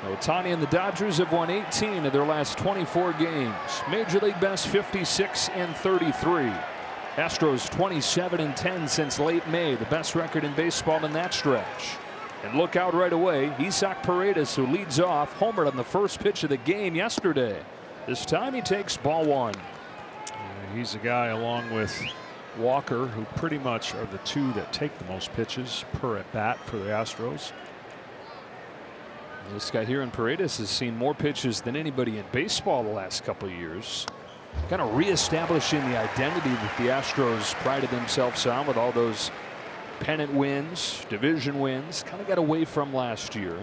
Ohtani and the Dodgers have won 18 of their last 24 games. Major League best 56-33. Astros 27-10 since late May, the best record in baseball in that stretch. And look out right away, Isaac Paredes, who leads off, homered on the first pitch of the game yesterday. This time he takes ball one. He's a guy along with Walker who pretty much are the two that take the most pitches per at bat for the Astros. This guy here in Paredes has seen more pitches than anybody in baseball the last couple of years. Kind of reestablishing the identity that the Astros prided themselves on with all those pennant wins, division wins. Kind of got away from last year.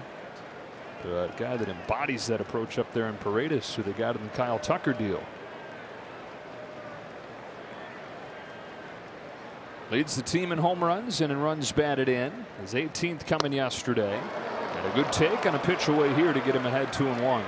The guy that embodies that approach up there in Paredes, who they got in the Kyle Tucker deal. Leads the team in home runs and in runs batted in. His 18th coming yesterday. And a good take on a pitch away here to get him ahead 2-1.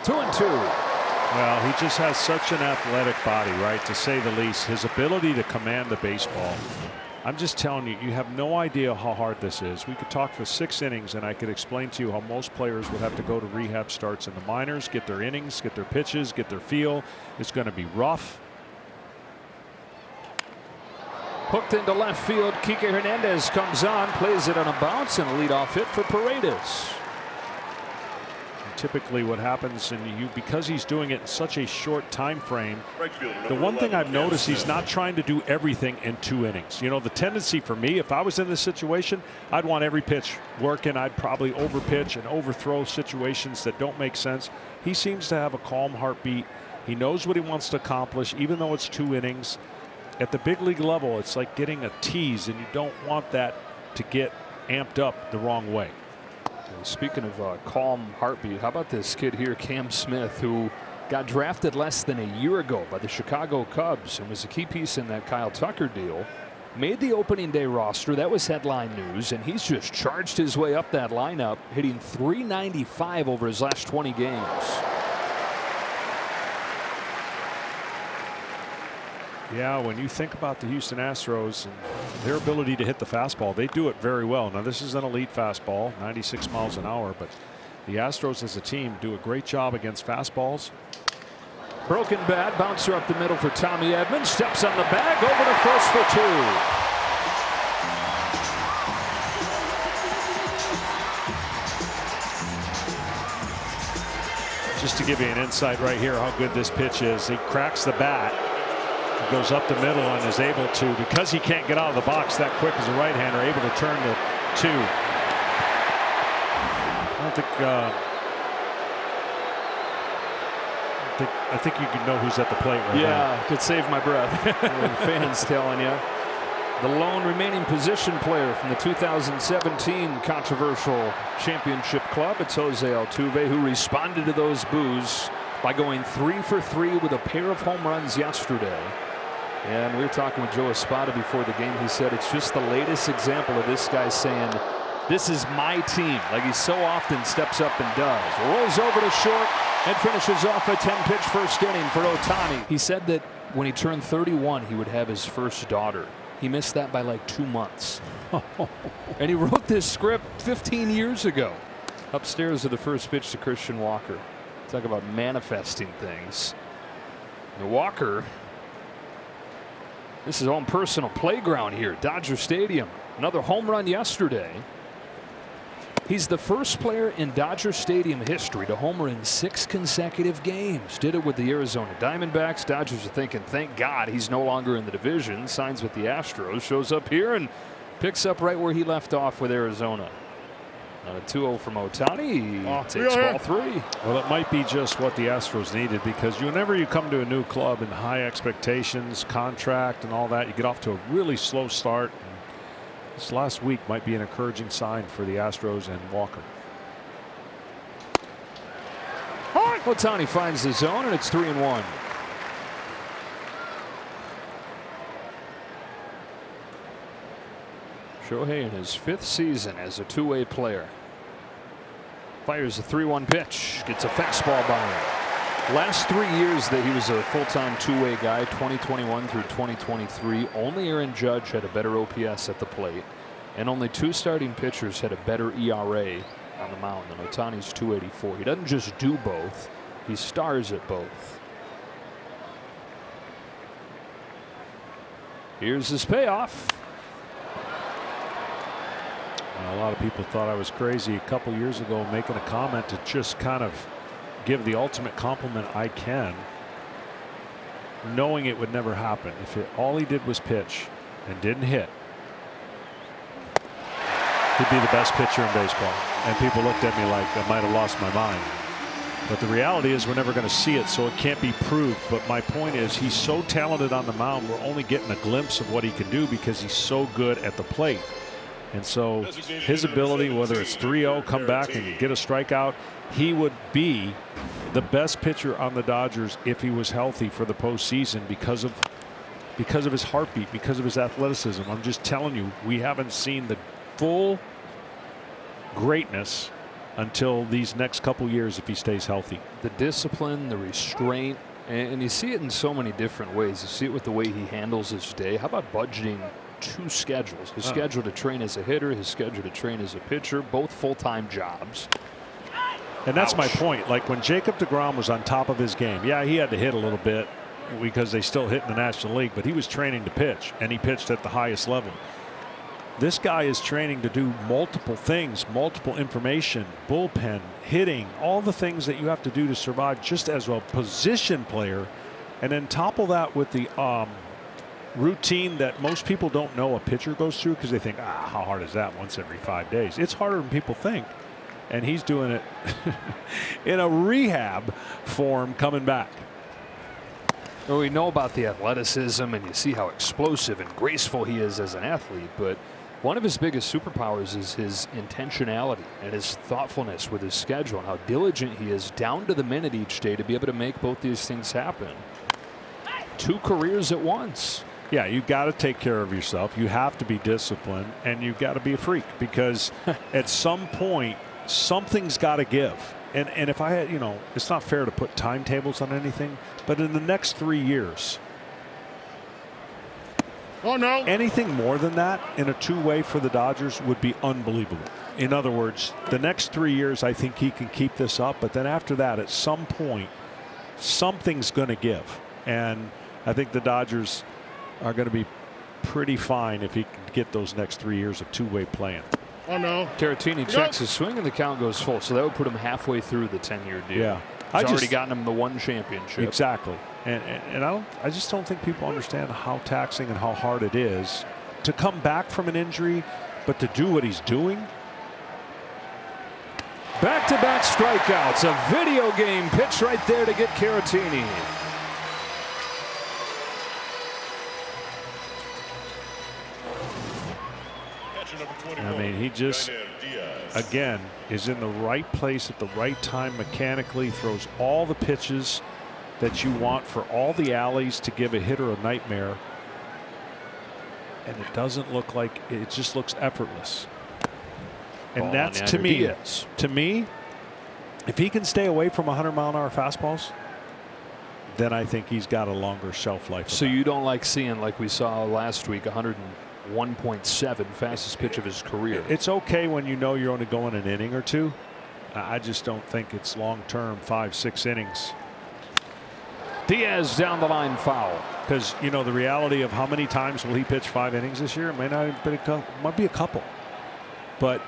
Two and two. Well, he just has such an athletic body, right, to say the least. His ability to command the baseball. I'm just telling you, you have no idea how hard this is. We could talk for 6 innings and I could explain to you how most players would have to go to rehab starts in the minors, get their innings, get their pitches, get their feel. It's going to be rough. Hooked into left field. Kike Hernandez comes on, plays it on a bounce, and a leadoff hit for Paredes. Typically what happens, and because he's doing it in such a short time frame, the one thing I've noticed, he's not trying to do everything in 2 innings. You know, the tendency for me, if I was in this situation, I'd want every pitch working. I'd probably overpitch and overthrow situations that don't make sense. He seems to have a calm heartbeat. He knows what he wants to accomplish, even though it's 2 innings. At the big league level, it's like getting a tease, and you don't want that to get amped up the wrong way. Speaking of calm heartbeat, how about this kid here, Cam Smith, who got drafted less than a year ago by the Chicago Cubs and was a key piece in that Kyle Tucker deal. Made the opening day roster. That was headline news, and he's just charged his way up that lineup, hitting .395 over his last 20 games. Yeah, when you think about the Houston Astros and their ability to hit the fastball, they do it very well. Now, this is an elite fastball, 96 miles an hour, but the Astros as a team do a great job against fastballs. Broken bat, bouncer up the middle for Tommy Edmonds, steps on the bag, over to first for 2. Just to give you an insight right here how good this pitch is, he cracks the bat. Goes up the middle and is able to, because he can't get out of the box that quick as a right-hander, able to turn to 2. I think you can know who's at the plate right now. Yeah, could save my breath. The fans telling you. The lone remaining position player from the 2017 controversial championship club, it's Shohei Ohtani, who responded to those boos by going 3 for 3 with a pair of home runs yesterday. And we were talking with Joe Espada before the game. He said it's just the latest example of this guy saying, this is my team, like he so often steps up and does. Rolls over to short and finishes off a 10-pitch first inning for Ohtani. He said that when he turned 31, he would have his first daughter. He missed that by like 2 months. And he wrote this script 15 years ago. Upstairs to the first pitch to Christian Walker. Talk about manifesting things. The Walker, this is his own personal playground here, Dodger Stadium. Another home run yesterday. He's the first player in Dodger Stadium history to homer in 6 consecutive games. Did it with the Arizona Diamondbacks. Dodgers are thinking, thank God he's no longer in the division. Signs with the Astros. Shows up here and picks up right where he left off with Arizona. A 2-0 from Ohtani. Takes ball 3. Well, it might be just what the Astros needed, because whenever you come to a new club and high expectations, contract and all that, you get off to a really slow start. And this last week might be an encouraging sign for the Astros and Walker. Ohtani finds the zone, and it's 3-1. Shohei in his 5th season as a two-way player. Fires a 3-1 pitch. Gets a fastball by him. Last 3 years that he was a full-time two-way guy, 2021 through 2023, only Aaron Judge had a better OPS at the plate, and only 2 starting pitchers had a better ERA on the mound than Ohtani's 284. He doesn't just do both, he stars at both. Here's his payoff. A lot of people thought I was crazy a couple years ago making a comment to just kind of give the ultimate compliment I can, knowing it would never happen. If all he did was pitch and didn't hit, he'd be the best pitcher in baseball. And people looked at me like I might have lost my mind. But the reality is we're never going to see it, so it can't be proved. But my point is he's so talented on the mound, we're only getting a glimpse of what he can do because he's so good at the plate. And so his ability, whether it's 3-0, come back and get a strikeout, he would be the best pitcher on the Dodgers if he was healthy for the postseason because of his heartbeat, because of his athleticism. I'm just telling you, we haven't seen the full greatness until these next couple years if he stays healthy. The discipline, the restraint, and you see it in so many different ways. You see it with the way he handles his day. How about budgeting 2 schedules? His schedule to train as a hitter, his schedule to train as a pitcher, both full-time jobs. And that's my point. Like when Jacob deGrom was on top of his game, yeah, he had to hit a little bit because they still hit in the National League, but he was training to pitch, and he pitched at the highest level. This guy is training to do multiple things, multiple information, bullpen, hitting, all the things that you have to do to survive just as a position player. And then topple that with the routine that most people don't know a pitcher goes through because they think, how hard is that once every 5 days? It's harder than people think. And he's doing it in a rehab form coming back. Well, we know about the athleticism and you see how explosive and graceful he is as an athlete, but one of his biggest superpowers is his intentionality and his thoughtfulness with his schedule and how diligent he is down to the minute each day to be able to make both these things happen. 2 careers at once. Yeah, you got to take care of yourself. You have to be disciplined and you've got to be a freak because at some point something's got to give. And if I had, it's not fair to put timetables on anything, but in the next 3 years, anything more than that in a two-way for the Dodgers would be unbelievable. In other words, the next 3 years, I think he can keep this up. But then after that, at some point, something's going to give. And I think the Dodgers are going to be pretty fine if he can get those next 3 years of two-way playing. Caratini checks his swing and the count goes full. So that would put him halfway through the 10-year deal. Yeah. He's already gotten him the 1 championship. Exactly. And I just don't think people understand how taxing and how hard it is to come back from an injury, but to do what he's doing. Back-to-back strikeouts. A video game pitch right there to get Caratini. I mean, he just, again, is in the right place at the right time mechanically, throws all the pitches that you want for all the alleys to give a hitter a nightmare. And it doesn't look like, it just looks effortless. And that's to me, if he can stay away from 100-mile-an-hour fastballs, then I think he's got a longer shelf life. So you don't like seeing, like we saw last week, 101.7 fastest pitch of his career. It's okay when you know you're only going an inning or 2. I just don't think it's long-term 5-6 innings. Diaz down the line, foul. Because the reality of how many times will he pitch 5 innings this year? It may not be might be a couple. But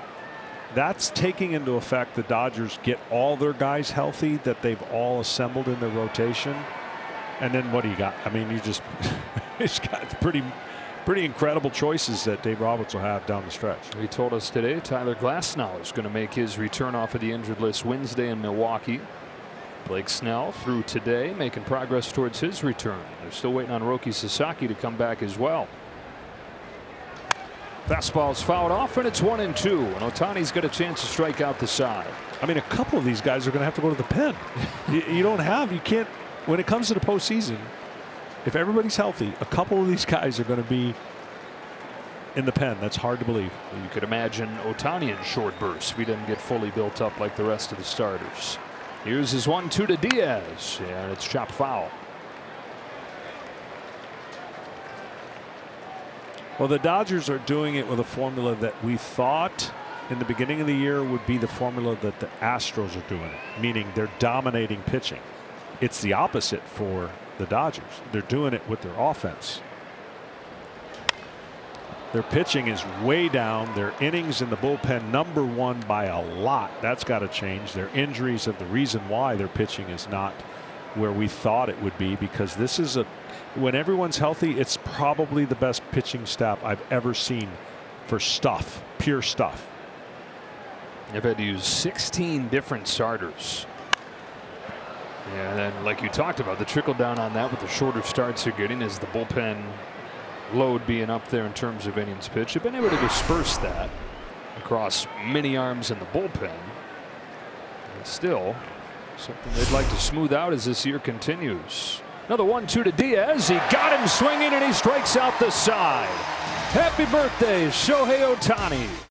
that's taking into effect the Dodgers get all their guys healthy that they've all assembled in their rotation. And then what do you got? I mean, you just it's got pretty incredible choices that Dave Roberts will have down the stretch. He told us today Tyler Glasnow is going to make his return off of the injured list Wednesday in Milwaukee. Blake Snell through today, making progress towards his return. They're still waiting on Roki Sasaki to come back as well. Fastball's fouled off, and it's 1-2. And Ohtani's got a chance to strike out the side. I mean, a couple of these guys are going to have to go to the pen. You can't, when it comes to the postseason, if everybody's healthy, a couple of these guys are going to be in the pen. That's hard to believe. You could imagine Ohtani in short bursts if he didn't get fully built up like the rest of the starters. Here's his 1-2 to Diaz, and it's chopped foul. Well, the Dodgers are doing it with a formula that we thought in the beginning of the year would be the formula that the Astros are doing it, meaning they're dominating pitching. It's the opposite for the Dodgers. They're doing it with their offense. Their pitching is way down. Their innings in the bullpen #1 by a lot. That's got to change. Their injuries are the reason why their pitching is not where we thought it would be, because this is when everyone's healthy, it's probably the best pitching staff I've ever seen for stuff, pure stuff. They've had to use 16 different starters. And then, like you talked about, the trickle down on that with the shorter starts you're getting is the bullpen load being up there in terms of innings pitched. They've been able to disperse that across many arms in the bullpen. And still, something they'd like to smooth out as this year continues. Another 1-2 to Diaz. He got him swinging, and he strikes out the side. Happy birthday, Shohei Ohtani.